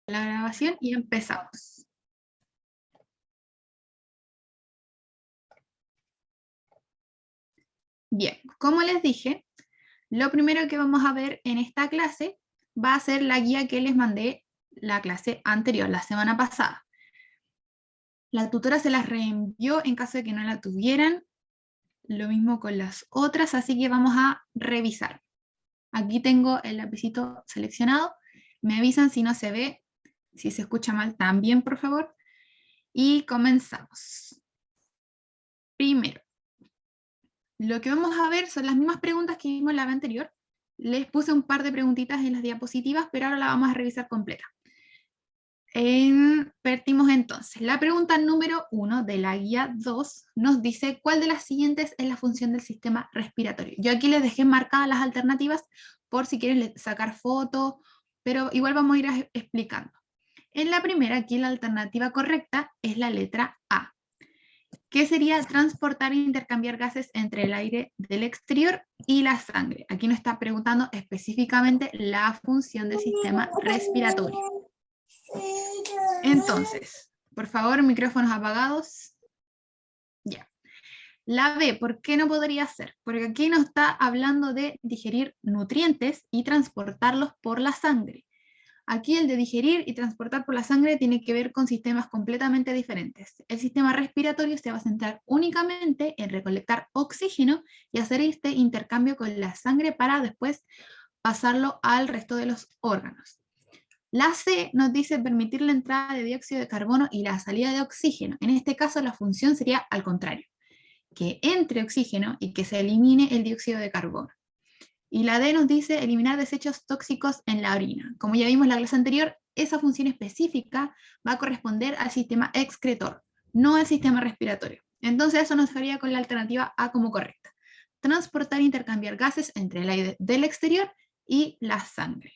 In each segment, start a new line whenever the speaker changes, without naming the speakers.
La grabación y empezamos. Bien, como les dije, lo primero que vamos a ver en esta clase va a ser la guía que les mandé la clase anterior, la semana pasada. La tutora se las reenvió en caso de que no la tuvieran, lo mismo con las otras, así que vamos a revisar. Aquí tengo el lapicito seleccionado, me avisan si no se ve, si se escucha mal también, por favor, y comenzamos. Primero, lo que vamos a ver son las mismas preguntas que vimos en la vez anterior. Les puse un par de preguntitas en las diapositivas, pero ahora la vamos a revisar completa. Partimos entonces. La pregunta número 1 de la guía 2 nos dice ¿cuál de las siguientes es la función del sistema respiratorio? Yo aquí les dejé marcadas las alternativas por si quieren sacar fotos, pero igual vamos a ir explicando. En la primera, aquí la alternativa correcta es la letra A, que sería transportar e intercambiar gases entre el aire del exterior y la sangre. Aquí nos está preguntando específicamente la función del sistema respiratorio. Entonces, por favor, micrófonos apagados. Ya. La B, ¿por qué no podría ser? Porque aquí nos está hablando de digerir nutrientes y transportarlos por la sangre. Aquí el de digerir y transportar por la sangre tiene que ver con sistemas completamente diferentes. El sistema respiratorio se va a centrar únicamente en recolectar oxígeno y hacer este intercambio con la sangre para después pasarlo al resto de los órganos. La C nos dice permitir la entrada de dióxido de carbono y la salida de oxígeno. En este caso la función sería al contrario, que entre oxígeno y que se elimine el dióxido de carbono. Y la D nos dice eliminar desechos tóxicos en la orina. Como ya vimos en la clase anterior, esa función específica va a corresponder al sistema excretor, no al sistema respiratorio. Entonces eso nos dejaría con la alternativa A como correcta. Transportar e intercambiar gases entre el aire del exterior y la sangre.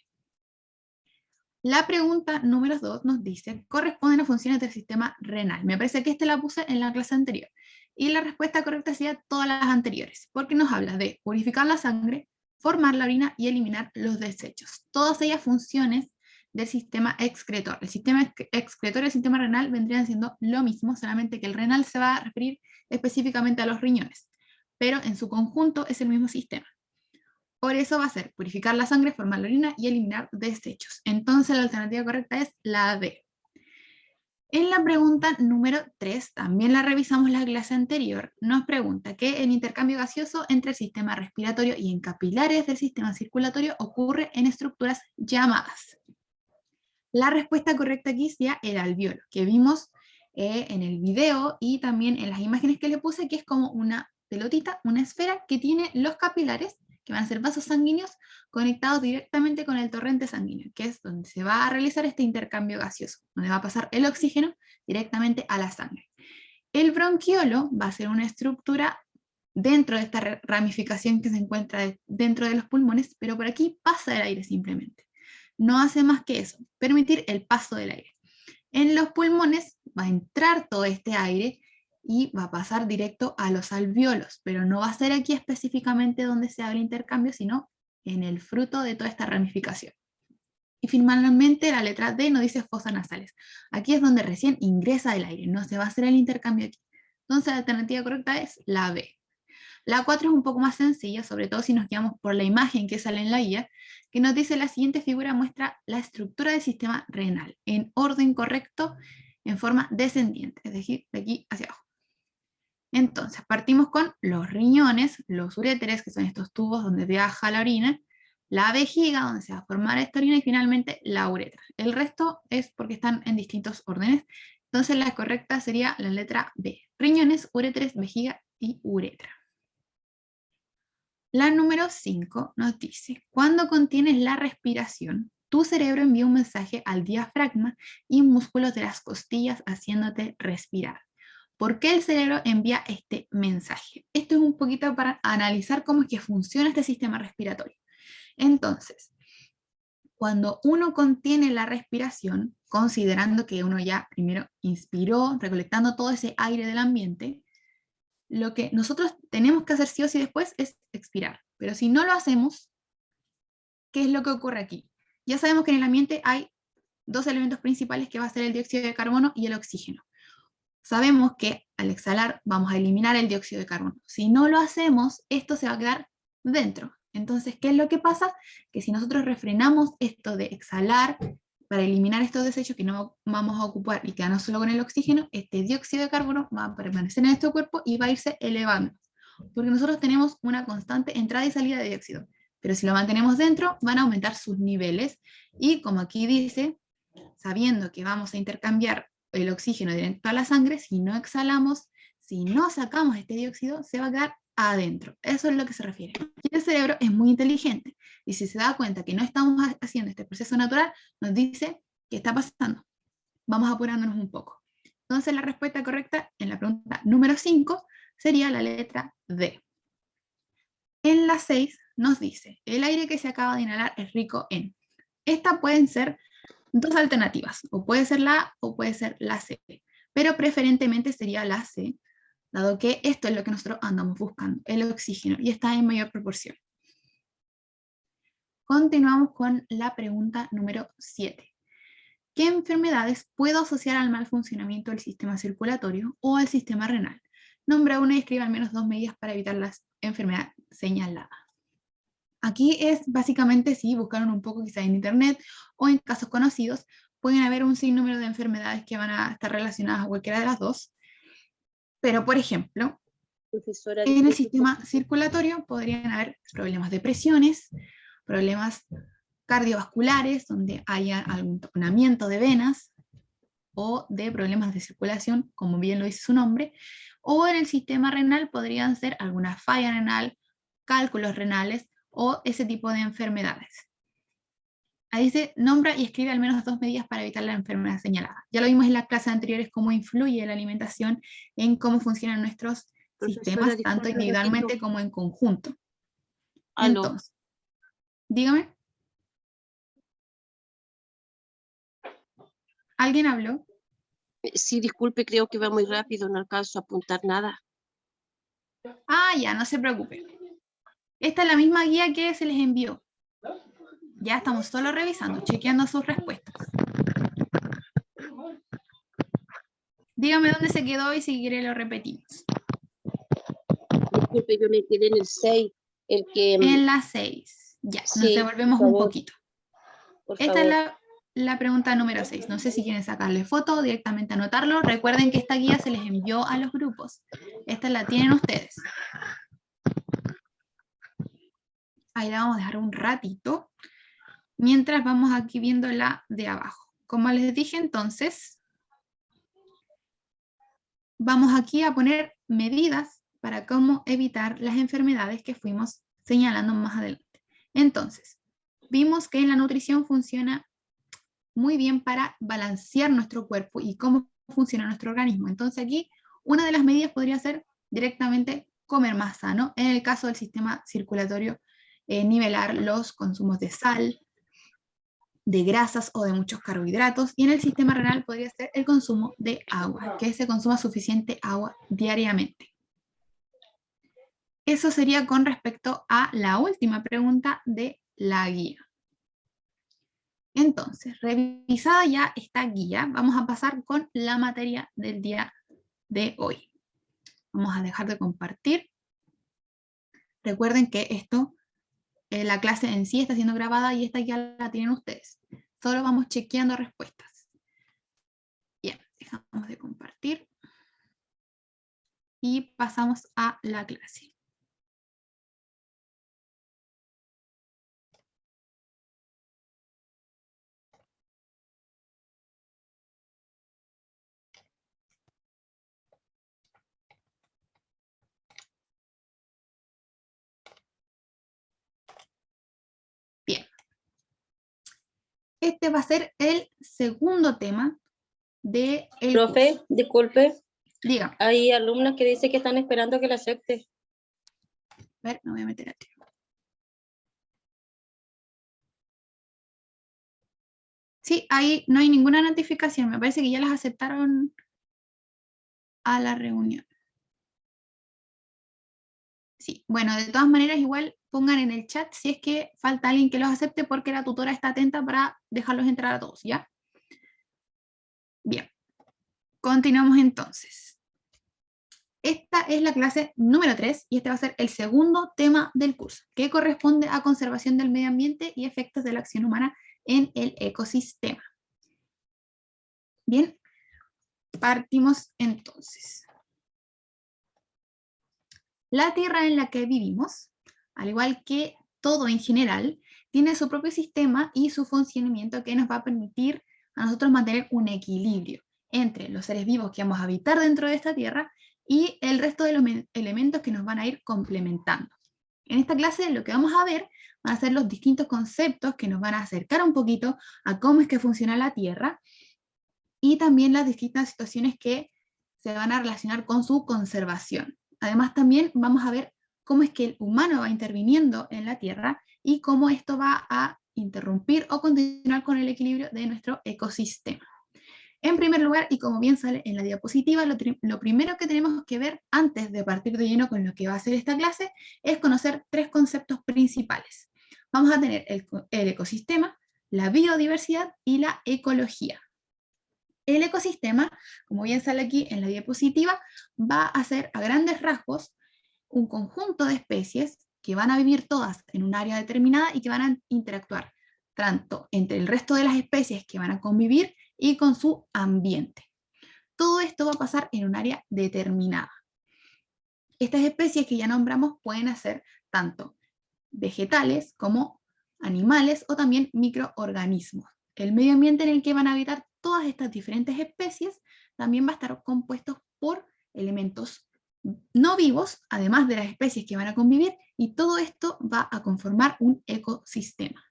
La pregunta número 2 nos dice, corresponden a funciones del sistema renal. Me parece que esta la puse en la clase anterior. Y la respuesta correcta sería todas las anteriores, porque nos habla de purificar la sangre, formar la orina y eliminar los desechos. Todas ellas funciones del sistema excretor. El sistema excretor y el sistema renal vendrían siendo lo mismo, solamente que el renal se va a referir específicamente a los riñones, pero en su conjunto es el mismo sistema. Por eso va a ser purificar la sangre, formar la orina y eliminar desechos. Entonces la alternativa correcta es la D. En la pregunta número 3, también la revisamos la clase anterior, nos pregunta que el intercambio gaseoso entre el sistema respiratorio y en capilares del sistema circulatorio ocurre en estructuras llamadas. La respuesta correcta aquí sería el alveolo, que vimos en el video y también en las imágenes que le puse, que es como una pelotita, una esfera que tiene los capilares, que van a ser vasos sanguíneos conectados directamente con el torrente sanguíneo, que es donde se va a realizar este intercambio gaseoso, donde va a pasar el oxígeno directamente a la sangre. El bronquiolo va a ser una estructura dentro de esta ramificación que se encuentra dentro de los pulmones, pero por aquí pasa el aire simplemente. No hace más que eso, permitir el paso del aire. En los pulmones va a entrar todo este aire y va a pasar directo a los alvéolos, pero no va a ser aquí específicamente donde se abre el intercambio, sino en el fruto de toda esta ramificación. Y finalmente la letra D nos dice fosas nasales. Aquí es donde recién ingresa el aire, no se va a hacer el intercambio aquí. Entonces la alternativa correcta es la B. La 4 es un poco más sencilla, sobre todo si nos guiamos por la imagen que sale en la guía, que nos dice la siguiente figura muestra la estructura del sistema renal en orden correcto, en forma descendiente, es decir, de aquí hacia abajo. Entonces, partimos con los riñones, los uréteres, que son estos tubos donde viaja la orina, la vejiga, donde se va a formar esta orina, y finalmente la uretra. El resto es porque están en distintos órdenes. Entonces, la correcta sería la letra B. Riñones, uréteres, vejiga y uretra. La número 5 nos dice, cuando contienes la respiración, tu cerebro envía un mensaje al diafragma y músculos de las costillas haciéndote respirar. ¿Por qué el cerebro envía este mensaje? Esto es un poquito para analizar cómo es que funciona este sistema respiratorio. Entonces, cuando uno contiene la respiración, considerando que uno ya primero inspiró, recolectando todo ese aire del ambiente, lo que nosotros tenemos que hacer sí o sí después es expirar. Pero si no lo hacemos, ¿qué es lo que ocurre aquí? Ya sabemos que en el ambiente hay dos elementos principales que va a ser el dióxido de carbono y el oxígeno. Sabemos que al exhalar vamos a eliminar el dióxido de carbono. Si no lo hacemos, esto se va a quedar dentro. Entonces, ¿qué es lo que pasa? Que si nosotros refrenamos esto de exhalar para eliminar estos desechos que no vamos a ocupar y quedarnos solo con el oxígeno, este dióxido de carbono va a permanecer en nuestro cuerpo y va a irse elevando. Porque nosotros tenemos una constante entrada y salida de dióxido. Pero si lo mantenemos dentro, van a aumentar sus niveles. Y como aquí dice, sabiendo que vamos a intercambiar el oxígeno directo a la sangre, si no exhalamos, si no sacamos este dióxido, se va a quedar adentro. Eso es lo que se refiere. Y el cerebro es muy inteligente. Y si se da cuenta que no estamos haciendo este proceso natural, nos dice, ¿qué está pasando? Vamos apurándonos un poco. Entonces la respuesta correcta en la pregunta número 5 sería la letra D. En la 6 nos dice, el aire que se acaba de inhalar es rico en. Estas pueden ser dos alternativas, o puede ser la A o puede ser la C, pero preferentemente sería la C, dado que esto es lo que nosotros andamos buscando, el oxígeno, y está en mayor proporción. Continuamos con la pregunta número 7. ¿Qué enfermedades puedo asociar al mal funcionamiento del sistema circulatorio o al sistema renal? Nombra una y escribe al menos 2 medidas para evitar las enfermedades señaladas. Aquí es básicamente si buscaron un poco quizá en internet o en casos conocidos, pueden haber un sinnúmero de enfermedades que van a estar relacionadas a cualquiera de las dos. Pero, por ejemplo,
Profesora,
en el sistema circulatorio podrían haber problemas de presiones, problemas cardiovasculares, donde haya algún taponamiento de venas, o de problemas de circulación, como bien lo dice su nombre, o en el sistema renal podrían ser alguna falla renal, cálculos renales, o ese tipo de enfermedades. Ahí dice, nombra y escribe al menos 2 medidas para evitar la enfermedad señalada. Ya lo vimos en las clases anteriores, cómo influye la alimentación en cómo funcionan nuestros sistemas, tanto individualmente como en conjunto.
Aló.
Entonces, dígame. ¿Alguien habló?
Sí, disculpe, creo que va muy rápido, no alcanzo a apuntar nada.
Ah, ya, no se preocupe. Esta es la misma guía que se les envió. Ya estamos solo revisando, chequeando sus respuestas. Dígame dónde se quedó y si quiere lo repetimos.
Disculpe, yo me quedé en el 6, el que...
En la 6. Ya,
sí,
nos devolvemos un poquito. Esta
favor.
es la pregunta número 6. No sé si quieren sacarle foto o directamente anotarlo. Recuerden que esta guía se les envió a los grupos. Esta la tienen ustedes. Ahí la vamos a dejar un ratito. Mientras vamos aquí viendo la de abajo. Como les dije entonces, vamos aquí a poner medidas para cómo evitar las enfermedades que fuimos señalando más adelante. Entonces, vimos que en la nutrición funciona muy bien para balancear nuestro cuerpo y cómo funciona nuestro organismo. Entonces aquí una de las medidas podría ser directamente comer más sano. En el caso del sistema circulatorio, nivelar los consumos de sal, de grasas o de muchos carbohidratos. Y en el sistema renal podría ser el consumo de agua, que se consuma suficiente agua diariamente. Eso sería con respecto a la última pregunta de la guía. Entonces, revisada ya esta guía, vamos a pasar con la materia del día de hoy. Vamos a dejar de compartir. Recuerden que esto, la clase en sí está siendo grabada y esta guía la tienen ustedes. Solo vamos chequeando respuestas. Bien, dejamos de compartir. Y pasamos a la clase. Bien. Este va a ser el segundo tema de el
Profe,
curso.
disculpe.
Diga.
Hay alumnas que dicen que están esperando que la acepte.
A ver, me voy a meter aquí. Sí, ahí no hay ninguna notificación. Me parece que ya las aceptaron a la reunión. Sí, bueno, de todas maneras igual pongan en el chat si es que falta alguien que los acepte porque la tutora está atenta para dejarlos entrar a todos, ¿ya? Bien, continuamos entonces. Esta es la clase número 3 y este va a ser el segundo tema del curso, que corresponde a conservación del medio ambiente y efectos de la acción humana en el ecosistema. Bien, partimos entonces. La Tierra en la que vivimos, al igual que todo en general, tiene su propio sistema y su funcionamiento que nos va a permitir a nosotros mantener un equilibrio entre los seres vivos que vamos a habitar dentro de esta Tierra y el resto de los elementos que nos van a ir complementando. En esta clase lo que vamos a ver van a ser los distintos conceptos que nos van a acercar un poquito a cómo es que funciona la Tierra y también las distintas situaciones que se van a relacionar con su conservación. Además también vamos a ver cómo es que el humano va interviniendo en la Tierra y cómo esto va a interrumpir o continuar con el equilibrio de nuestro ecosistema. En primer lugar, y como bien sale en la diapositiva, lo primero que tenemos que ver antes de partir de lleno con lo que va a ser esta clase es conocer tres conceptos principales. Vamos a tener el ecosistema, la biodiversidad y la ecología. El ecosistema, como bien sale aquí en la diapositiva, va a ser a grandes rasgos un conjunto de especies que van a vivir todas en un área determinada y que van a interactuar tanto entre el resto de las especies que van a convivir y con su ambiente. Todo esto va a pasar en un área determinada. Estas especies que ya nombramos pueden ser tanto vegetales como animales o también microorganismos. El medio ambiente en el que van a habitar todas estas diferentes especies también va a estar compuesto por elementos no vivos, además de las especies que van a convivir, y todo esto va a conformar un ecosistema.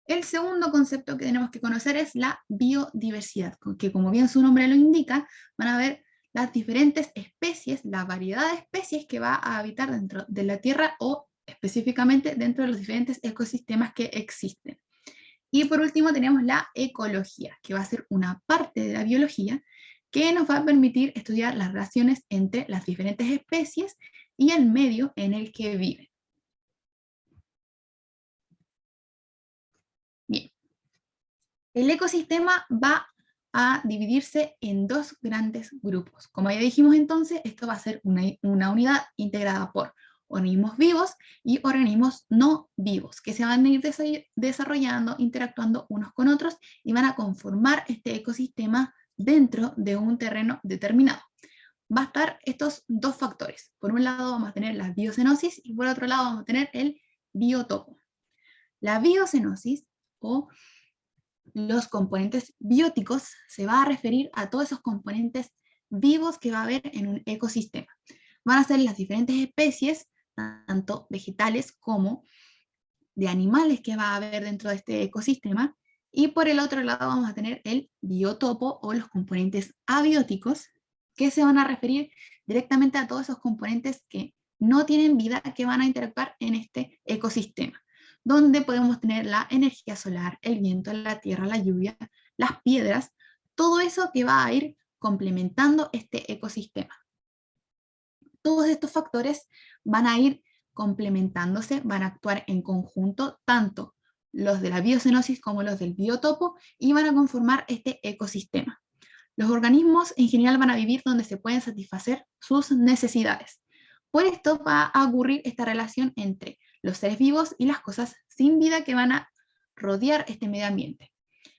El segundo concepto que tenemos que conocer es la biodiversidad, que como bien su nombre lo indica, van a ver las diferentes especies, la variedad de especies que va a habitar dentro de la Tierra o específicamente dentro de los diferentes ecosistemas que existen. Y por último tenemos la ecología, que va a ser una parte de la biología que nos va a permitir estudiar las relaciones entre las diferentes especies y el medio en el que viven. Bien, el ecosistema va a dividirse en dos grandes grupos. Como ya dijimos entonces, esto va a ser una unidad integrada por organismos vivos y organismos no vivos, que se van a ir desarrollando, interactuando unos con otros y van a conformar este ecosistema dentro de un terreno determinado. Va a estar estos dos factores. Por un lado vamos a tener la biocenosis y por otro lado vamos a tener el biotopo. La biocenosis o los componentes bióticos se va a referir a todos esos componentes vivos que va a haber en un ecosistema. Van a ser las diferentes especies, tanto vegetales como de animales que va a haber dentro de este ecosistema, y por el otro lado vamos a tener el biotopo o los componentes abióticos, que se van a referir directamente a todos esos componentes que no tienen vida, que van a interactuar en este ecosistema, donde podemos tener la energía solar, el viento, la tierra, la lluvia, las piedras, todo eso que va a ir complementando este ecosistema. Todos estos factores van a ir complementándose, van a actuar en conjunto, tanto los de la biocenosis como los del biotopo, y van a conformar este ecosistema. Los organismos en general van a vivir donde se pueden satisfacer sus necesidades. Por esto va a ocurrir esta relación entre los seres vivos y las cosas sin vida que van a rodear este medio ambiente.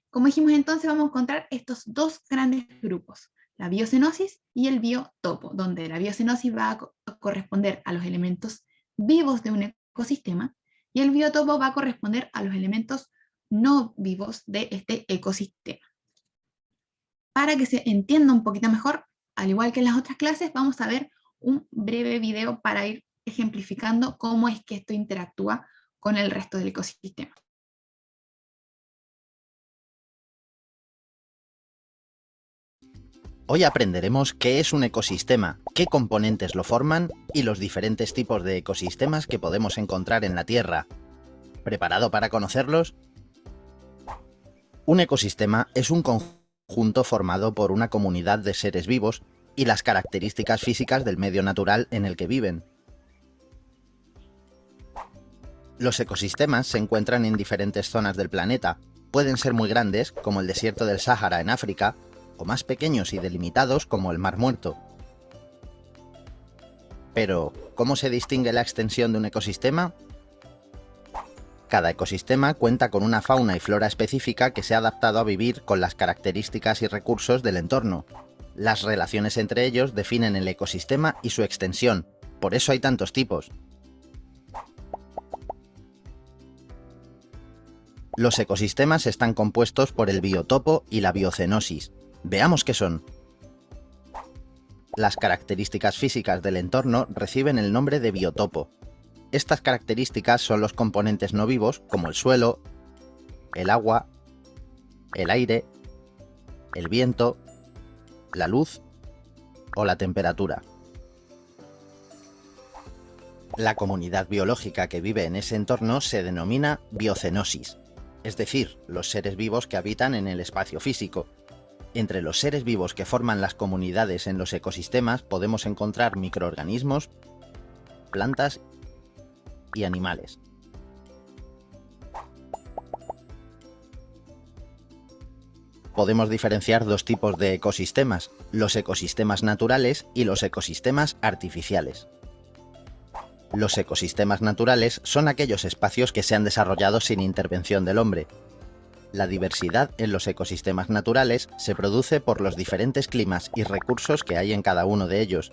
Como dijimos entonces, vamos a encontrar estos dos grandes grupos, la biocenosis y el biotopo, donde la biocenosis va a corresponder a los elementos vivos de un ecosistema y el biotopo va a corresponder a los elementos no vivos de este ecosistema. Para que se entienda un poquito mejor, al igual que en las otras clases, vamos a ver un breve video para ir ejemplificando cómo es que esto interactúa con el resto del ecosistema.
Hoy aprenderemos qué es un ecosistema, qué componentes lo forman y los diferentes tipos de ecosistemas que podemos encontrar en la Tierra. ¿Preparado para conocerlos? Un ecosistema es un conjunto formado por una comunidad de seres vivos y las características físicas del medio natural en el que viven. Los ecosistemas se encuentran en diferentes zonas del planeta. Pueden ser muy grandes, como el desierto del Sáhara en África, o más pequeños y delimitados como el Mar Muerto. Pero, ¿cómo se distingue la extensión de un ecosistema? Cada ecosistema cuenta con una fauna y flora específica que se ha adaptado a vivir con las características y recursos del entorno. Las relaciones entre ellos definen el ecosistema y su extensión, por eso hay tantos tipos. Los ecosistemas están compuestos por el biotopo y la biocenosis. Veamos qué son. Las características físicas del entorno reciben el nombre de biotopo. Estas características son los componentes no vivos como el suelo, el agua, el aire, el viento, la luz o la temperatura. La comunidad biológica que vive en ese entorno se denomina biocenosis, es decir, los seres vivos que habitan en el espacio físico. Entre los seres vivos que forman las comunidades en los ecosistemas podemos encontrar microorganismos, plantas y animales. Podemos diferenciar dos tipos de ecosistemas, los ecosistemas naturales y los ecosistemas artificiales. Los ecosistemas naturales son aquellos espacios que se han desarrollado sin intervención del hombre. La diversidad en los ecosistemas naturales se produce por los diferentes climas y recursos que hay en cada uno de ellos.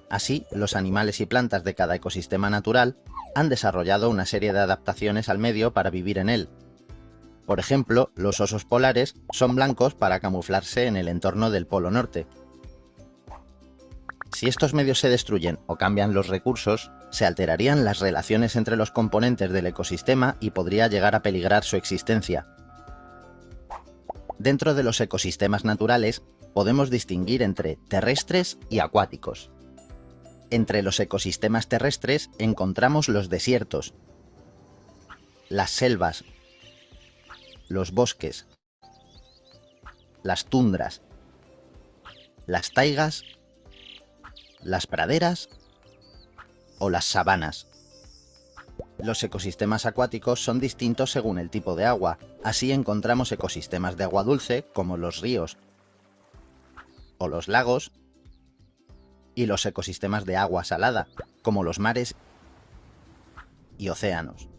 Así, los animales y plantas de cada ecosistema natural han desarrollado una serie de adaptaciones al medio para vivir en él. Por ejemplo, los osos polares son blancos para camuflarse en el entorno del Polo Norte. Si estos medios se destruyen o cambian los recursos, se alterarían las relaciones entre los componentes del ecosistema y podría llegar a peligrar su existencia. Dentro de los ecosistemas naturales, podemos distinguir entre terrestres y acuáticos. Entre los ecosistemas terrestres encontramos los desiertos, las selvas, los bosques, las tundras, las taigas, las praderas o las sabanas. Los ecosistemas acuáticos son distintos según el tipo de agua. Así encontramos ecosistemas de agua dulce, como los ríos o los lagos, y los ecosistemas de agua salada, como los mares y océanos.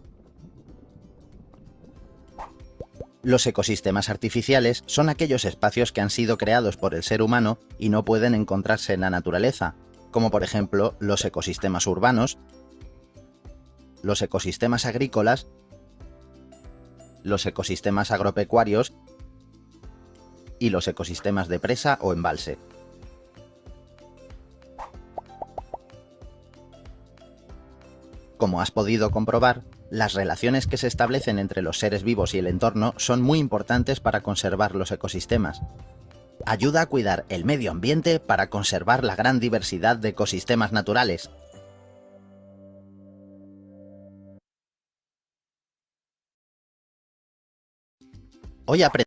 Los ecosistemas artificiales son aquellos espacios que han sido creados por el ser humano y no pueden encontrarse en la naturaleza, como por ejemplo los ecosistemas urbanos, los ecosistemas agrícolas, los ecosistemas agropecuarios y los ecosistemas de presa o embalse. Como has podido comprobar, las relaciones que se establecen entre los seres vivos y el entorno son muy importantes para conservar los ecosistemas. Ayuda a cuidar el medio ambiente para conservar la gran diversidad de ecosistemas naturales. Hoy aprendemos.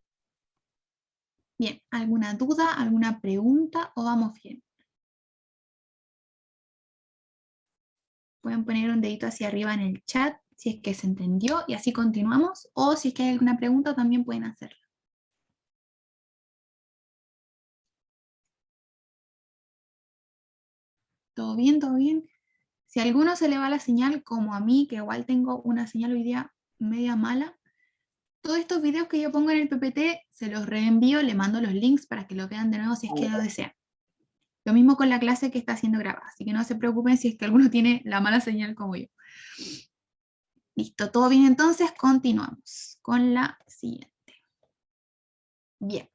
Bien, ¿alguna duda, alguna pregunta o vamos bien? Pueden poner un dedito hacia arriba en el chat si es que se entendió y así continuamos, o si es que hay alguna pregunta también pueden hacerla. ¿Todo bien? ¿Todo bien? Si a alguno se le va la señal, como a mí, que igual tengo una señal hoy día media mala, todos estos videos que yo pongo en el PPT se los reenvío, le mando los links para que lo vean de nuevo si es que lo desean. Lo mismo con la clase que está siendo grabada, así que no se preocupen si es que alguno tiene la mala señal como yo. Listo, todo bien, entonces continuamos con la siguiente. Bien,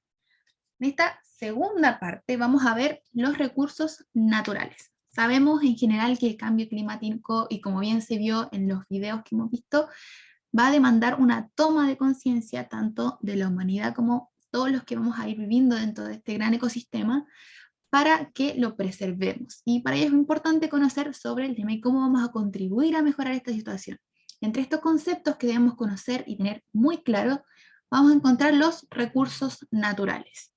en esta segunda parte vamos a ver los recursos naturales. Sabemos en general que el cambio climático, y como bien se vio en los videos que hemos visto, va a demandar una toma de conciencia tanto de la humanidad como todos los que vamos a ir viviendo dentro de este gran ecosistema para que lo preservemos. Y para ello es importante conocer sobre el tema y cómo vamos a contribuir a mejorar esta situación. Entre estos conceptos que debemos conocer y tener muy claro, vamos a encontrar los recursos naturales.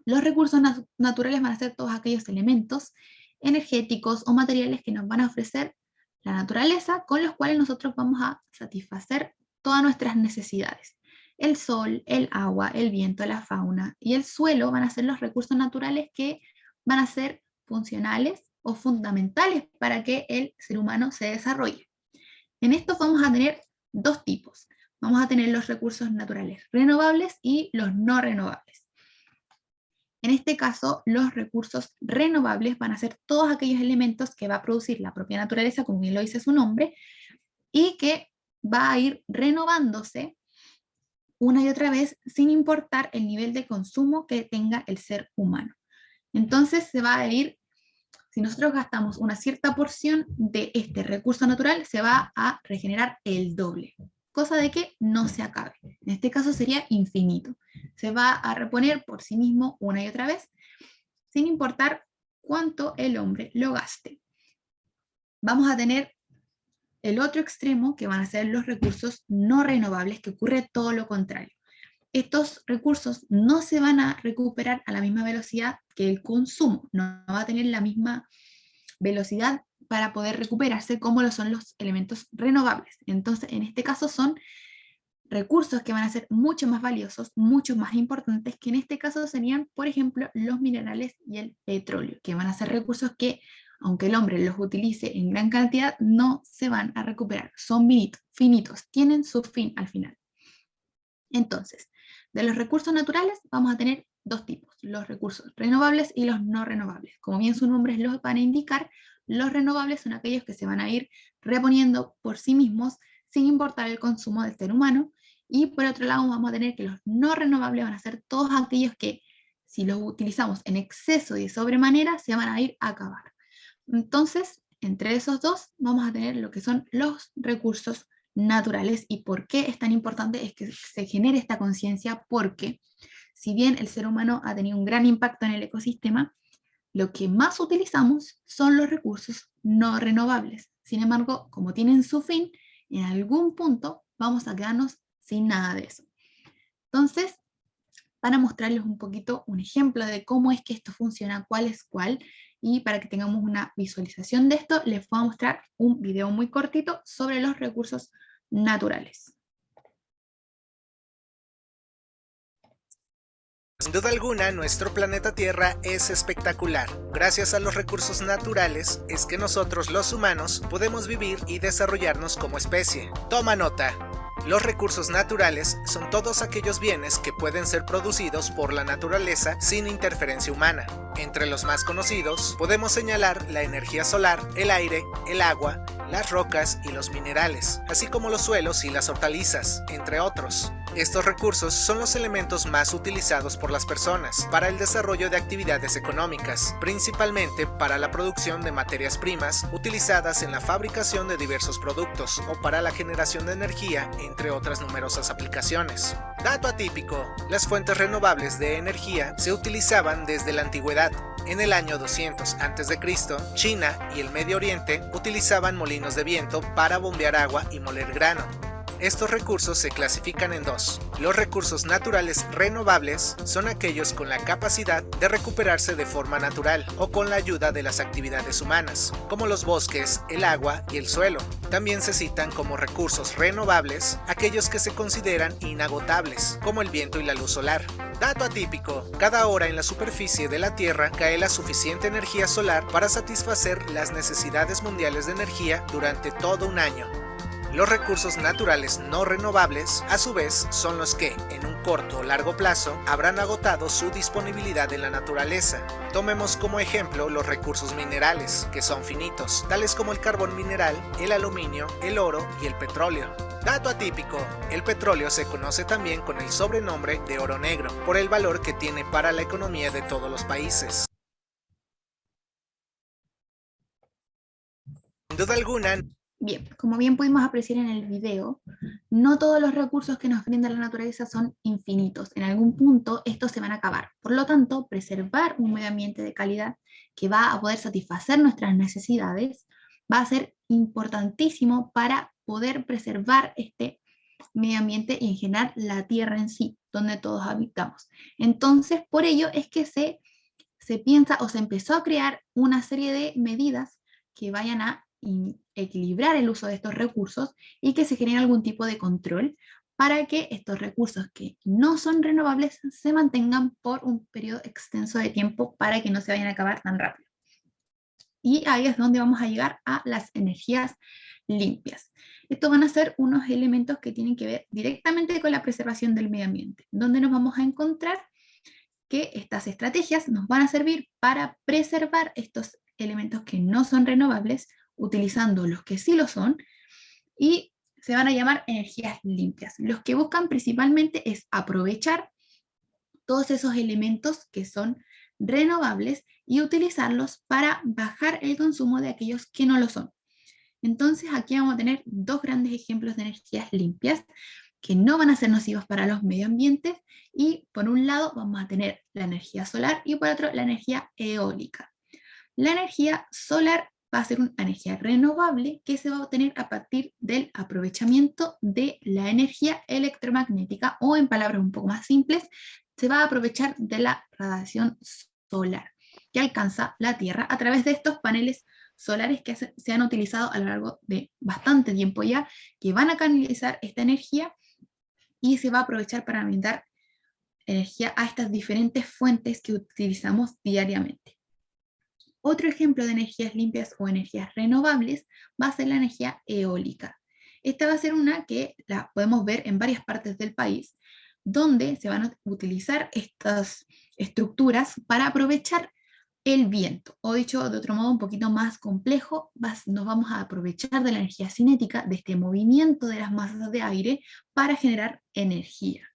Los recursos naturales van a ser todos aquellos elementos energéticos o materiales que nos van a ofrecer la naturaleza, con los cuales nosotros vamos a satisfacer todas nuestras necesidades. el sol, el agua, el viento, la fauna y el suelo van a ser los recursos naturales que van a ser funcionales o fundamentales para que el ser humano se desarrolle. En esto vamos a tener dos tipos. Vamos a tener los recursos naturales renovables y los no renovables. En este caso, los recursos renovables van a ser todos aquellos elementos que va a producir la propia naturaleza, como bien lo dice su nombre, y que va a ir renovándose una y otra vez sin importar el nivel de consumo que tenga el ser humano. Entonces se va a ir, si nosotros gastamos una cierta porción de este recurso natural, se va a regenerar el doble, cosa de que no se acabe. En este caso sería infinito. Se va a reponer por sí mismo una y otra vez, sin importar cuánto el hombre lo gaste. Vamos a tener el otro extremo, que van a ser los recursos no renovables, que ocurre todo lo contrario. Estos recursos no se van a recuperar a la misma velocidad que el consumo, no va a tener la misma velocidad para poder recuperarse como lo son los elementos renovables. Entonces, en este caso son recursos que van a ser mucho más valiosos, mucho más importantes, que en este caso serían, por ejemplo, los minerales y el petróleo, que van a ser recursos que, aunque el hombre los utilice en gran cantidad, no se van a recuperar, son finitos, tienen su fin al final. Entonces, de los recursos naturales vamos a tener dos tipos, los recursos renovables y los no renovables. Como bien sus nombres los van a indicar, los renovables son aquellos que se van a ir reponiendo por sí mismos sin importar el consumo del ser humano, y por otro lado vamos a tener que los no renovables van a ser todos aquellos que, si los utilizamos en exceso y de sobremanera, se van a ir a acabar. Entonces, entre esos dos vamos a tener lo que son los recursos naturales. ¿Y por qué es tan importante? Es que se genere esta conciencia, porque si bien el ser humano ha tenido un gran impacto en el ecosistema, lo que más utilizamos son los recursos no renovables. Sin embargo, como tienen su fin, en algún punto vamos a quedarnos sin nada de eso. Entonces, para mostrarles un poquito un ejemplo de cómo es que esto funciona, cuál es cuál, y para que tengamos una visualización de esto, les voy a mostrar un video muy cortito sobre los recursos naturales.
Sin duda alguna, nuestro planeta Tierra es espectacular. Gracias a los recursos naturales es que nosotros los humanos podemos vivir y desarrollarnos como especie. Toma nota. Los recursos naturales son todos aquellos bienes que pueden ser producidos por la naturaleza sin interferencia humana. Entre los más conocidos podemos señalar la energía solar, el aire, el agua, las rocas y los minerales, así como los suelos y las hortalizas, entre otros. Estos recursos son los elementos más utilizados por las personas para el desarrollo de actividades económicas, principalmente para la producción de materias primas utilizadas en la fabricación de diversos productos o para la generación de energía, entre otras numerosas aplicaciones. Dato atípico: las fuentes renovables de energía se utilizaban desde la antigüedad. En el año 200 a.C., China y el Medio Oriente utilizaban molinos de viento para bombear agua y moler grano. Estos recursos se clasifican en dos. Los recursos naturales renovables son aquellos con la capacidad de recuperarse de forma natural o con la ayuda de las actividades humanas, como los bosques, el agua y el suelo. También se citan como recursos renovables aquellos que se consideran inagotables, como el viento y la luz solar. Dato atípico: cada hora en la superficie de la Tierra cae la suficiente energía solar para satisfacer las necesidades mundiales de energía durante todo un año. Los recursos naturales no renovables, a su vez, son los que, en un corto o largo plazo, habrán agotado su disponibilidad en la naturaleza. Tomemos como ejemplo los recursos minerales, que son finitos, tales como el carbón mineral, el aluminio, el oro y el petróleo. Dato atípico: el petróleo se conoce también con el sobrenombre de oro negro, por el valor que tiene para la economía de todos los países. Sin duda alguna.
Bien, como bien pudimos apreciar en el video, no todos los recursos que nos brinda la naturaleza son infinitos. En algún punto estos se van a acabar. Por lo tanto, preservar un medio ambiente de calidad que va a poder satisfacer nuestras necesidades va a ser importantísimo para poder preservar este medio ambiente y en general la tierra en sí, donde todos habitamos. Entonces, por ello es que se piensa o se empezó a crear una serie de medidas que vayan a equilibrar el uso de estos recursos y que se genere algún tipo de control para que estos recursos que no son renovables se mantengan por un periodo extenso de tiempo para que no se vayan a acabar tan rápido. Y ahí es donde vamos a llegar a las energías limpias. Estos van a ser unos elementos que tienen que ver directamente con la preservación del medio ambiente, donde nos vamos a encontrar que estas estrategias nos van a servir para preservar estos elementos que no son renovables, utilizando los que sí lo son, y se van a llamar energías limpias. Los que buscan principalmente es aprovechar todos esos elementos que son renovables y utilizarlos para bajar el consumo de aquellos que no lo son. Entonces aquí vamos a tener dos grandes ejemplos de energías limpias que no van a ser nocivos para los medio ambientes, y por un lado vamos a tener la energía solar y por otro la energía eólica. La energía solar va a ser una energía renovable que se va a obtener a partir del aprovechamiento de la energía electromagnética, o en palabras un poco más simples, se va a aprovechar de la radiación solar que alcanza la Tierra a través de estos paneles solares que se han utilizado a lo largo de bastante tiempo ya, que van a canalizar esta energía y se va a aprovechar para brindar energía a estas diferentes fuentes que utilizamos diariamente. Otro ejemplo de energías limpias o energías renovables va a ser la energía eólica. Esta va a ser una que la podemos ver en varias partes del país, donde se van a utilizar estas estructuras para aprovechar el viento, o dicho de otro modo un poquito más complejo, nos vamos a aprovechar de la energía cinética, de este movimiento de las masas de aire para generar energía.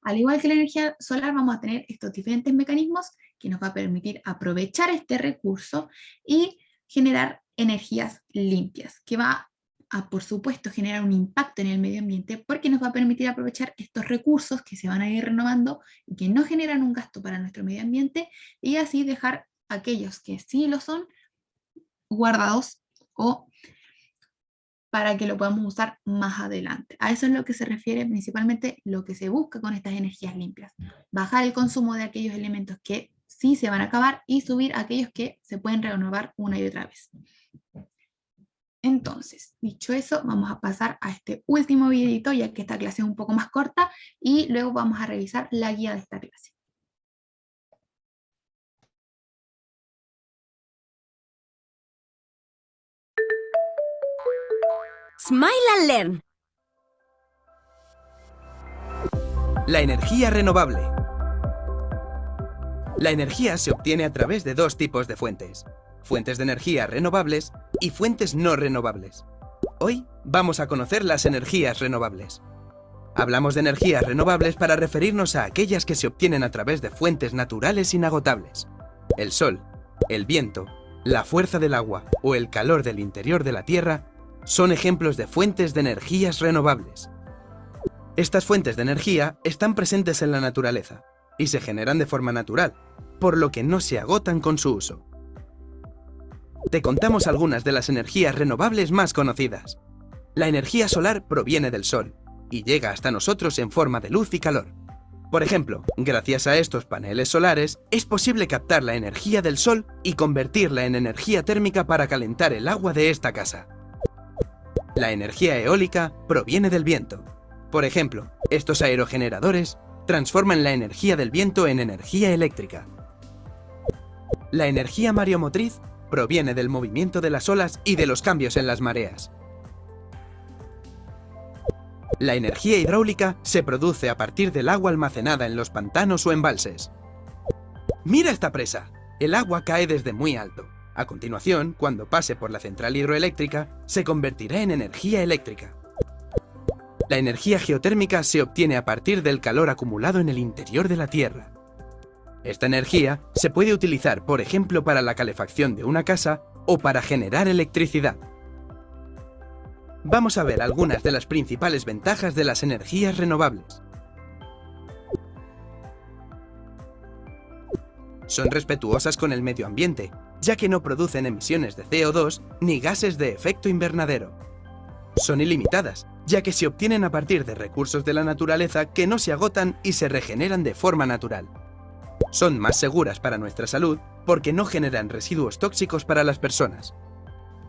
Al igual que la energía solar, vamos a tener estos diferentes mecanismos que nos va a permitir aprovechar este recurso y generar energías limpias, que va a, por supuesto, generar un impacto en el medio ambiente, porque nos va a permitir aprovechar estos recursos que se van a ir renovando y que no generan un gasto para nuestro medio ambiente, y así dejar aquellos que sí lo son guardados o para que lo podamos usar más adelante. A eso es lo que se refiere principalmente lo que se busca con estas energías limpias: bajar el consumo de aquellos elementos que sí se van a acabar y subir aquellos que se pueden renovar una y otra vez. Entonces, dicho eso, vamos a pasar a este último videito, ya que esta clase es un poco más corta, y luego vamos a revisar la guía de esta clase.
Smile and Learn.
La energía renovable. La energía se obtiene a través de dos tipos de fuentes: fuentes de energía renovables y fuentes no renovables. Hoy vamos a conocer las energías renovables. Hablamos de energías renovables para referirnos a aquellas que se obtienen a través de fuentes naturales inagotables. El sol, el viento, la fuerza del agua o el calor del interior de la Tierra son ejemplos de fuentes de energías renovables. Estas fuentes de energía están presentes en la naturaleza y se generan de forma natural, por lo que no se agotan con su uso. Te contamos algunas de las energías renovables más conocidas. La energía solar proviene del sol y llega hasta nosotros en forma de luz y calor. Por ejemplo, gracias a estos paneles solares es posible captar la energía del sol y convertirla en energía térmica para calentar el agua de esta casa. La energía eólica proviene del viento. Por ejemplo, estos aerogeneradores transforman la energía del viento en energía eléctrica. La energía mareomotriz proviene del movimiento de las olas y de los cambios en las mareas. La energía hidráulica se produce a partir del agua almacenada en los pantanos o embalses. ¡Mira esta presa! El agua cae desde muy alto. A continuación, cuando pase por la central hidroeléctrica, se convertirá en energía eléctrica. La energía geotérmica se obtiene a partir del calor acumulado en el interior de la Tierra. Esta energía se puede utilizar, por ejemplo, para la calefacción de una casa o para generar electricidad. Vamos a ver algunas de las principales ventajas de las energías renovables. Son respetuosas con el medio ambiente, ya que no producen emisiones de CO2 ni gases de efecto invernadero. Son ilimitadas, ya que se obtienen a partir de recursos de la naturaleza que no se agotan y se regeneran de forma natural. Son más seguras para nuestra salud porque no generan residuos tóxicos para las personas.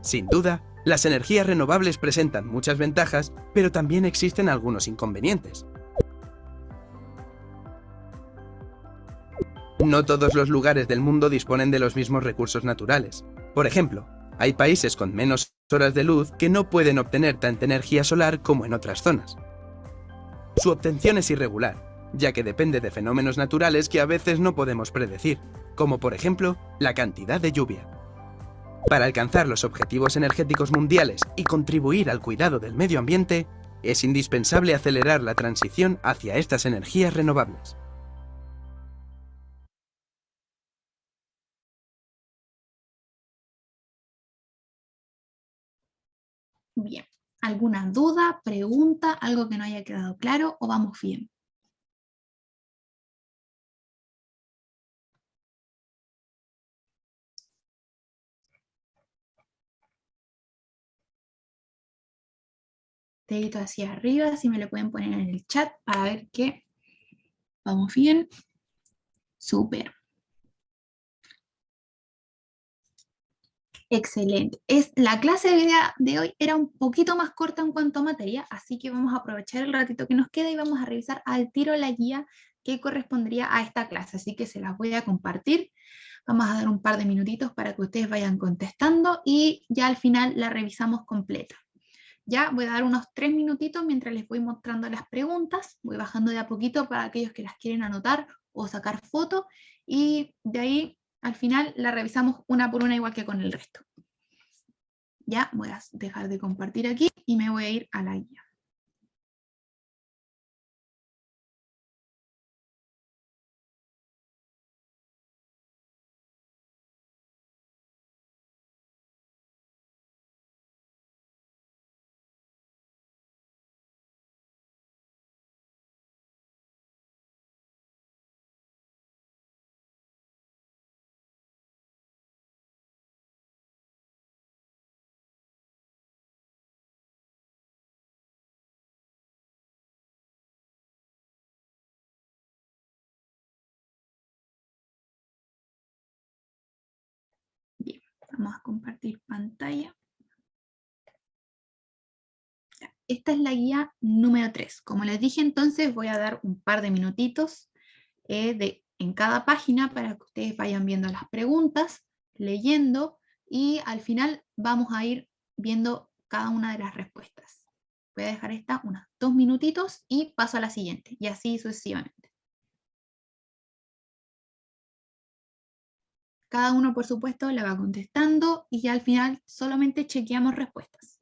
Sin duda, Las energías renovables presentan muchas ventajas, pero también existen algunos inconvenientes. No todos los lugares del mundo disponen de los mismos recursos naturales. Por ejemplo, hay países con menos horas de luz que no pueden obtener tanta energía solar como en otras zonas. Su obtención es irregular, ya que depende de fenómenos naturales que a veces no podemos predecir, como por ejemplo la cantidad de lluvia. Para alcanzar los objetivos energéticos mundiales y contribuir al cuidado del medio ambiente, es indispensable acelerar la transición hacia estas energías renovables.
Bien. ¿Alguna duda, pregunta, algo que no haya quedado claro o vamos bien? Dedito hacia arriba, si me lo pueden poner en el chat para ver que vamos bien. Súper. Excelente. La clase de hoy era un poquito más corta en cuanto a materia, así que vamos a aprovechar el ratito que nos queda y vamos a revisar al tiro la guía que correspondería a esta clase. Así que se las voy a compartir. Vamos a dar un par de minutitos para que ustedes vayan contestando y ya al final la revisamos completa. Ya voy a dar unos 3 minutitos mientras les voy mostrando las preguntas. Voy bajando de a poquito para aquellos que las quieren anotar o sacar fotos y de ahí al final la revisamos una por una igual que con el resto. Ya voy a dejar de compartir aquí y me voy a ir a la guía. Bien, vamos a compartir pantalla. Esta es la guía número 3. Como les dije entonces, voy a dar un par de minutitos en cada página para que ustedes vayan viendo las preguntas, leyendo y al final vamos a ir viendo cada una de las respuestas. Voy a dejar esta unos 2 minutitos y paso a la siguiente y así sucesivamente. Cada uno, por supuesto, la va contestando y ya al final solamente chequeamos respuestas.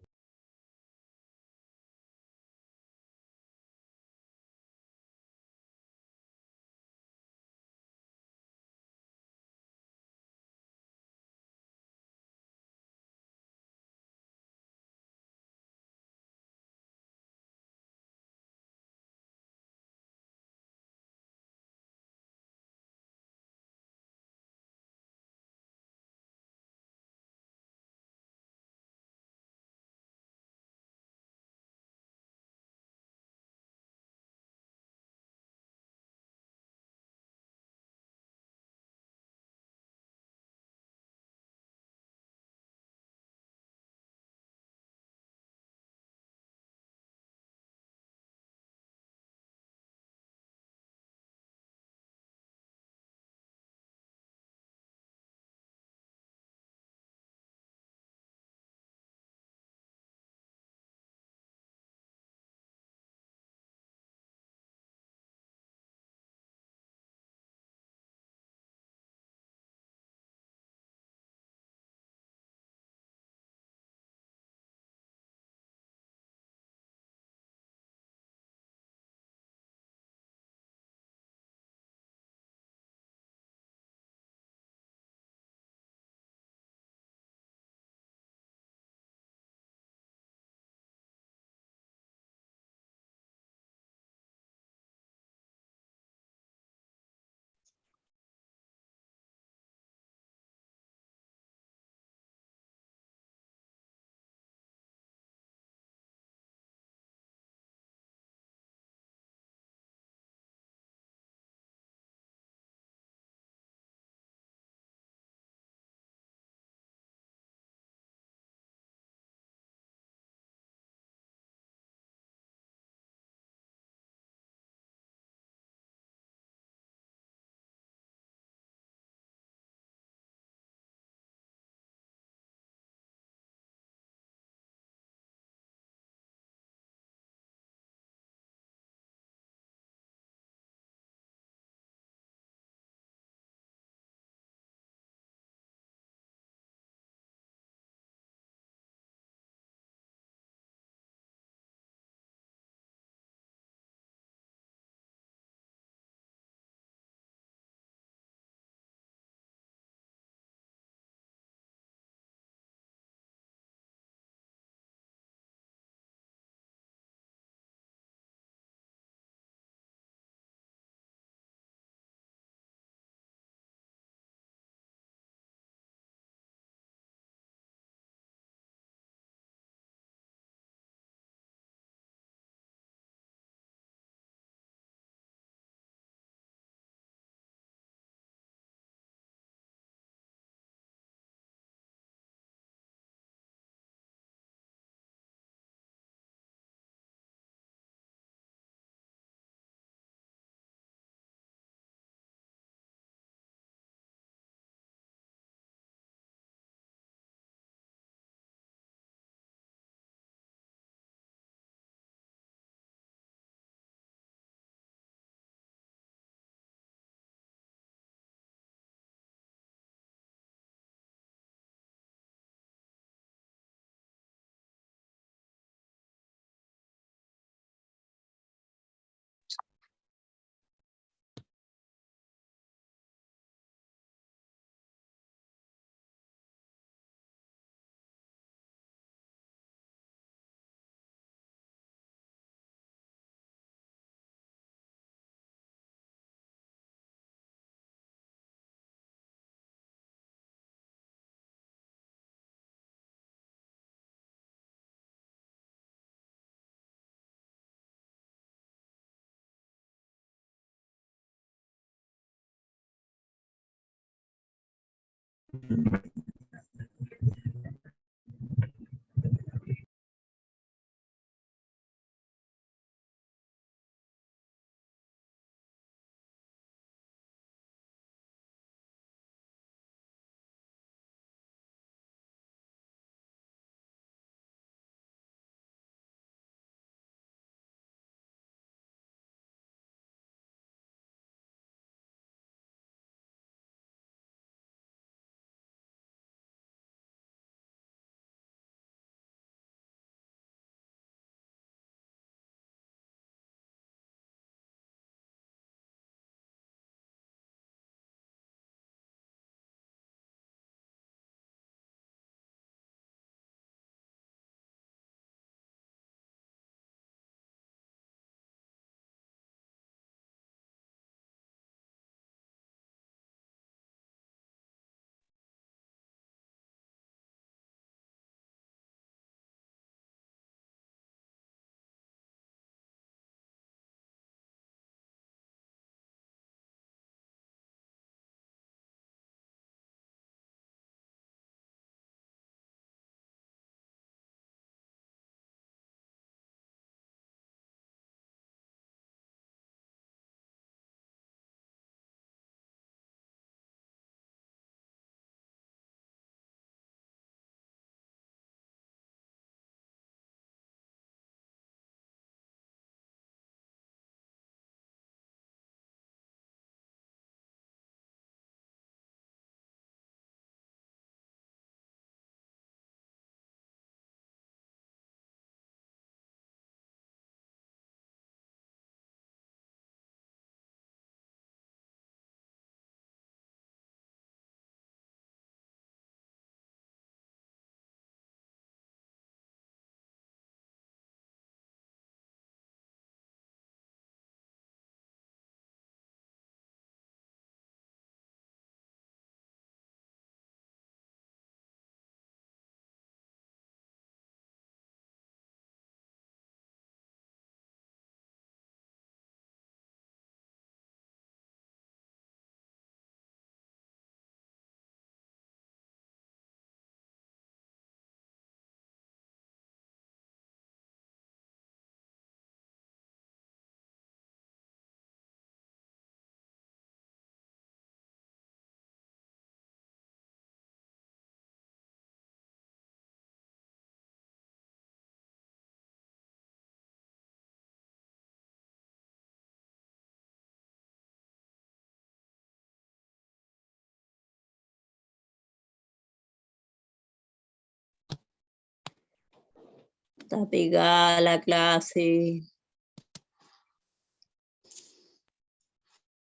Está pegada la clase.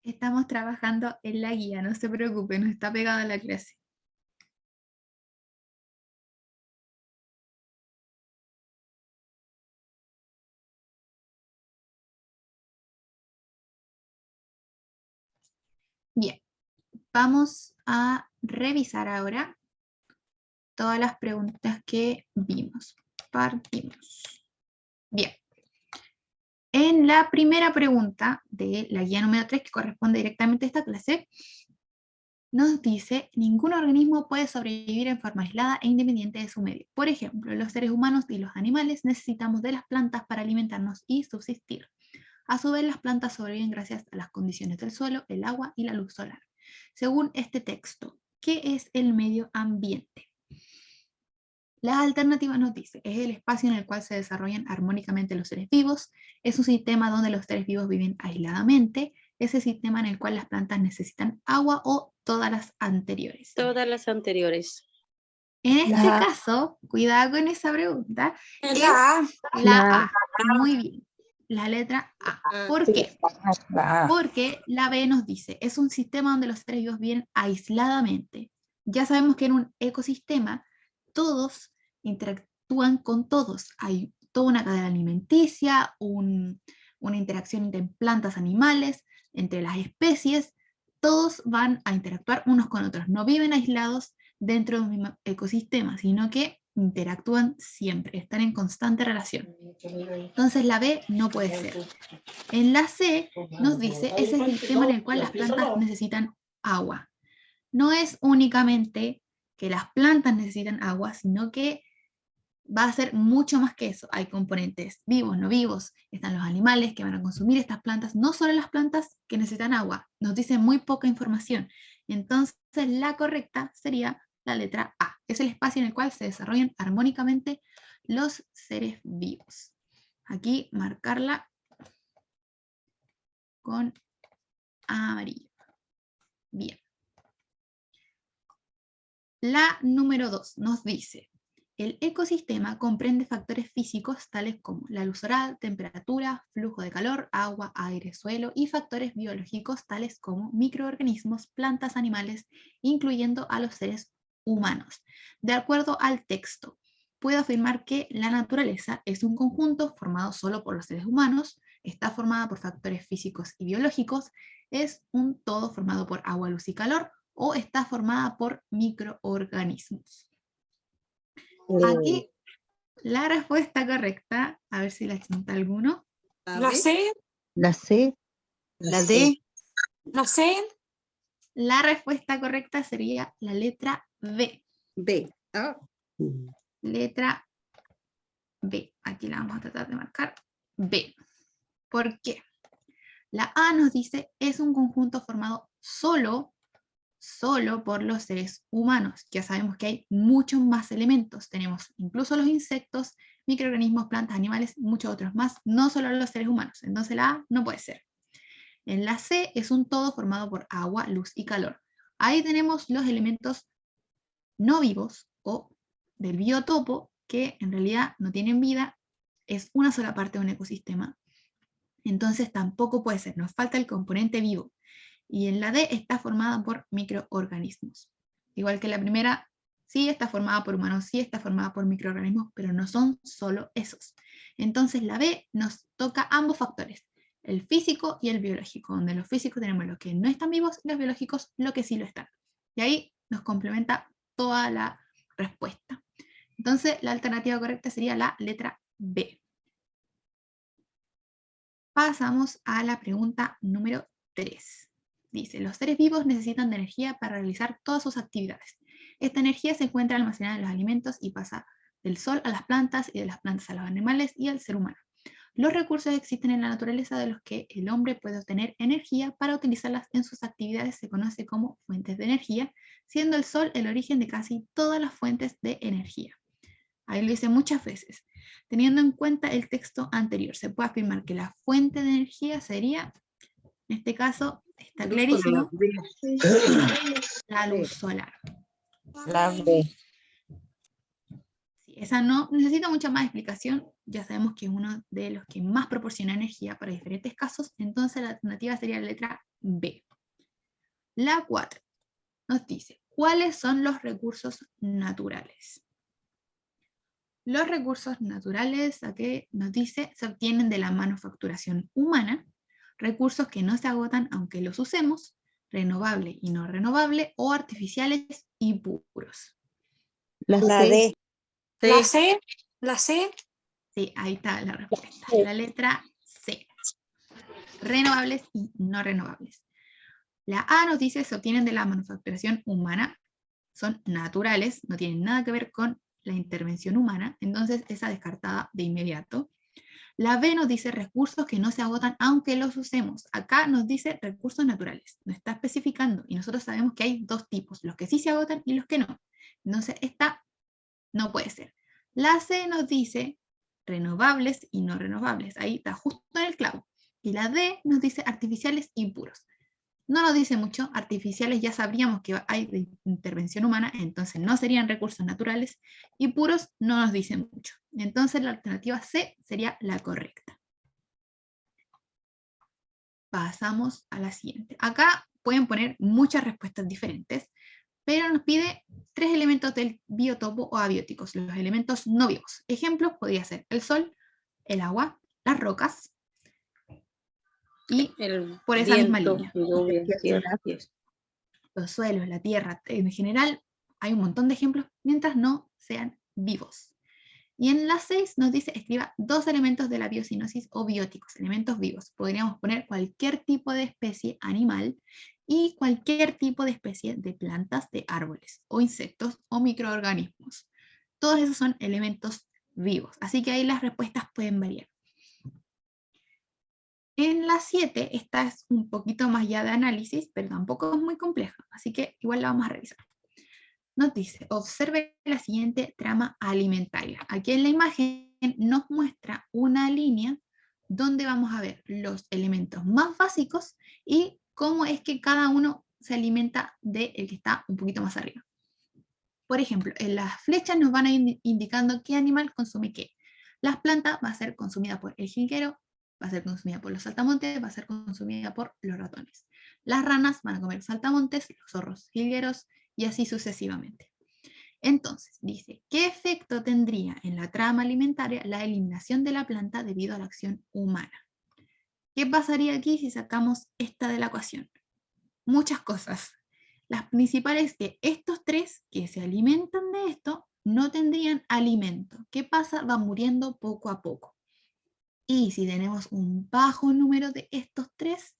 Estamos trabajando en la guía, no se preocupe, no está pegada a la clase. Bien, vamos a revisar ahora todas las preguntas que vimos. Partimos. Bien. En la primera pregunta de la guía número 3, que corresponde directamente a esta clase, nos dice: ningún organismo puede sobrevivir en forma aislada e independiente de su medio. Por ejemplo, los seres humanos y los animales necesitamos de las plantas para alimentarnos y subsistir. A su vez, las plantas sobreviven gracias a las condiciones del suelo, el agua y la luz solar. Según este texto, ¿qué es el medio ambiente? Las alternativas nos dicen: es el espacio en el cual se desarrollan armónicamente los seres vivos, es un sistema donde los seres vivos viven aisladamente, es el sistema en el cual las plantas necesitan agua, o todas las anteriores.
Todas las anteriores.
En este caso, cuidado con esa pregunta, es la A. Muy bien, la letra A. ¿Por qué? Porque la B nos dice: es un sistema donde los seres vivos viven aisladamente. Ya sabemos que en un ecosistema todos interactúan con todos. Hay toda una cadena alimenticia, una interacción entre plantas, animales, entre las especies. Todos van a interactuar unos con otros. No viven aislados dentro de un mismo ecosistema, sino que interactúan siempre, están en constante relación. Entonces la B no puede ser. En la C nos dice: es el sistema en el cual las plantas necesitan agua. no es únicamente que las plantas necesitan agua, sino que va a ser mucho más que eso. Hay componentes vivos, no vivos, están los animales que van a consumir estas plantas, no solo las plantas que necesitan agua, nos dicen muy poca información. Entonces la correcta sería la letra A, es el espacio en el cual se desarrollan armónicamente los seres vivos. Aquí marcarla con amarillo. Bien. La número 2 nos dice: el ecosistema comprende factores físicos tales como la luz solar, temperatura, flujo de calor, agua, aire, suelo, y factores biológicos tales como microorganismos, plantas, animales, incluyendo a los seres humanos. De acuerdo al texto, puedo afirmar que la naturaleza es un conjunto formado solo por los seres humanos, está formada por factores físicos y biológicos, es un todo formado por agua, luz y calor, o está formada por microorganismos. Aquí la respuesta correcta, a ver si la chunta alguno.
La C,
La C, la D,
la C,
La respuesta correcta sería la letra B.
B.
Letra B. Aquí la vamos a tratar de marcar. B. ¿Por qué? La A nos dice es un conjunto formado solo por los seres humanos. Ya sabemos que hay muchos más elementos. Tenemos incluso los insectos, microorganismos, plantas, animales, muchos otros más, no solo los seres humanos. Entonces la A no puede ser. En la C es un todo formado por agua, luz y calor. Ahí tenemos los elementos no vivos o del biotopo, que en realidad no tienen vida, es una sola parte de un ecosistema. Entonces tampoco puede ser, nos falta el componente vivo. Y en la D está formada por microorganismos. Igual que la primera, sí está formada por humanos, sí está formada por microorganismos, pero no son solo esos. Entonces la B nos toca ambos factores, el físico y el biológico, donde los físicos tenemos los que no están vivos y los biológicos lo que sí lo están. Y ahí nos complementa toda la respuesta. Entonces la alternativa correcta sería la letra B. Pasamos a la pregunta número 3. Dice, los seres vivos necesitan de energía para realizar todas sus actividades. Esta energía se encuentra almacenada en los alimentos y pasa del sol a las plantas y de las plantas a los animales y al ser humano. Los recursos existen en la naturaleza de los que el hombre puede obtener energía para utilizarlas en sus actividades se conoce como fuentes de energía, siendo el sol el origen de casi todas las fuentes de energía. Ahí lo dice muchas veces. Teniendo en cuenta el texto anterior, se puede afirmar que la fuente de energía sería, en este caso, está clarísimo, la luz solar.
la B.
Sí, esa no necesita mucha más explicación, ya sabemos que es uno de los que más proporciona energía para diferentes casos, entonces la alternativa sería la letra B. La 4 nos dice, ¿cuáles son los recursos naturales? Los recursos naturales, aquí nos dice, se obtienen de la manufacturación humana, recursos que no se agotan aunque los usemos, renovable y no renovable, o artificiales y puros.
La
La
C.
D.
la C, la C,
Sí, ahí está la respuesta. La letra C. Renovables y no renovables. La A nos dice se obtienen de la manufacturación humana, son naturales, no tienen nada que ver con la intervención humana, entonces esa descartada de inmediato. La B nos dice recursos que no se agotan aunque los usemos. Acá nos dice recursos naturales, no está especificando, y nosotros sabemos que hay dos tipos, los que sí se agotan y los que no. Entonces esta no puede ser. La C nos dice renovables y no renovables, ahí está justo en el clavo. Y la D nos dice artificiales y puros. No nos dice mucho, artificiales ya sabríamos que hay de intervención humana, entonces no serían recursos naturales, y puros no nos dice mucho. Entonces la alternativa C sería la correcta. Pasamos a la siguiente. Acá pueden poner muchas respuestas diferentes, pero nos pide 3 elementos del biotopo o abióticos, los elementos no vivos. Ejemplos podría ser el sol, el agua, las rocas, y por esa misma línea. Los suelos, la tierra, en general hay un montón de ejemplos mientras no sean vivos. Y en la 6 nos dice, escriba 2 elementos de la biocinosis o bióticos, elementos vivos. Podríamos poner cualquier tipo de especie animal y cualquier tipo de especie de plantas, de árboles, o insectos, o microorganismos. Todos esos son elementos vivos, así que ahí las respuestas pueden variar. En la 7, esta es un poquito más ya de análisis, pero tampoco es muy compleja, así que igual la vamos a revisar. Nos dice, observe la siguiente trama alimentaria. Aquí en la imagen nos muestra una línea donde vamos a ver los elementos más básicos y cómo es que cada uno se alimenta del que está un poquito más arriba. Por ejemplo, en las flechas nos van a ir indicando qué animal consume qué. Las plantas va a ser consumida por el jilguero, va a ser consumida por los saltamontes, va a ser consumida por los ratones. Las ranas van a comer saltamontes, los zorros jilgueros, y así sucesivamente. Entonces, dice, ¿qué efecto tendría en la trama alimentaria la eliminación de la planta debido a la acción humana? ¿Qué pasaría aquí si sacamos esta de la ecuación? Muchas cosas. Las principales es que estos 3 que se alimentan de esto no tendrían alimento. ¿Qué pasa? Van muriendo poco a poco. Y si tenemos un bajo número de estos 3,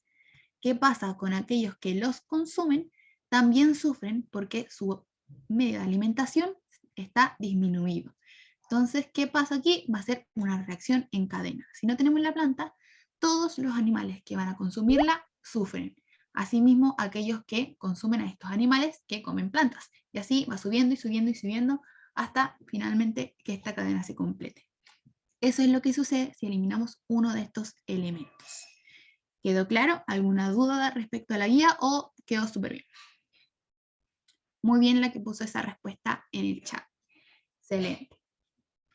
¿qué pasa con aquellos que los consumen? También sufren porque su medio de alimentación está disminuido. Entonces, ¿qué pasa aquí? Va a ser una reacción en cadena. Si no tenemos la planta, todos los animales que van a consumirla sufren. Asimismo, aquellos que consumen a estos animales que comen plantas. Y así va subiendo y subiendo y subiendo hasta finalmente que esta cadena se complete. Eso es lo que sucede si eliminamos uno de estos elementos. ¿Quedó claro? ¿Alguna duda respecto a la guía o quedó súper bien? Muy bien la que puso esa respuesta en el chat. Excelente.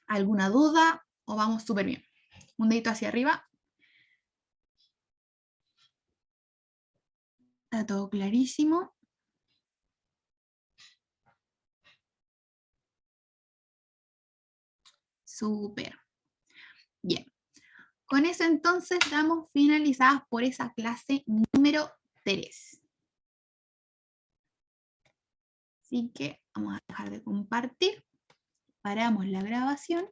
¿Alguna duda o vamos súper bien? Un dedito hacia arriba. Está todo clarísimo. Súper. Bien. Con eso entonces damos finalizadas por esa clase número 3. Así que vamos a dejar de compartir. Paramos la grabación.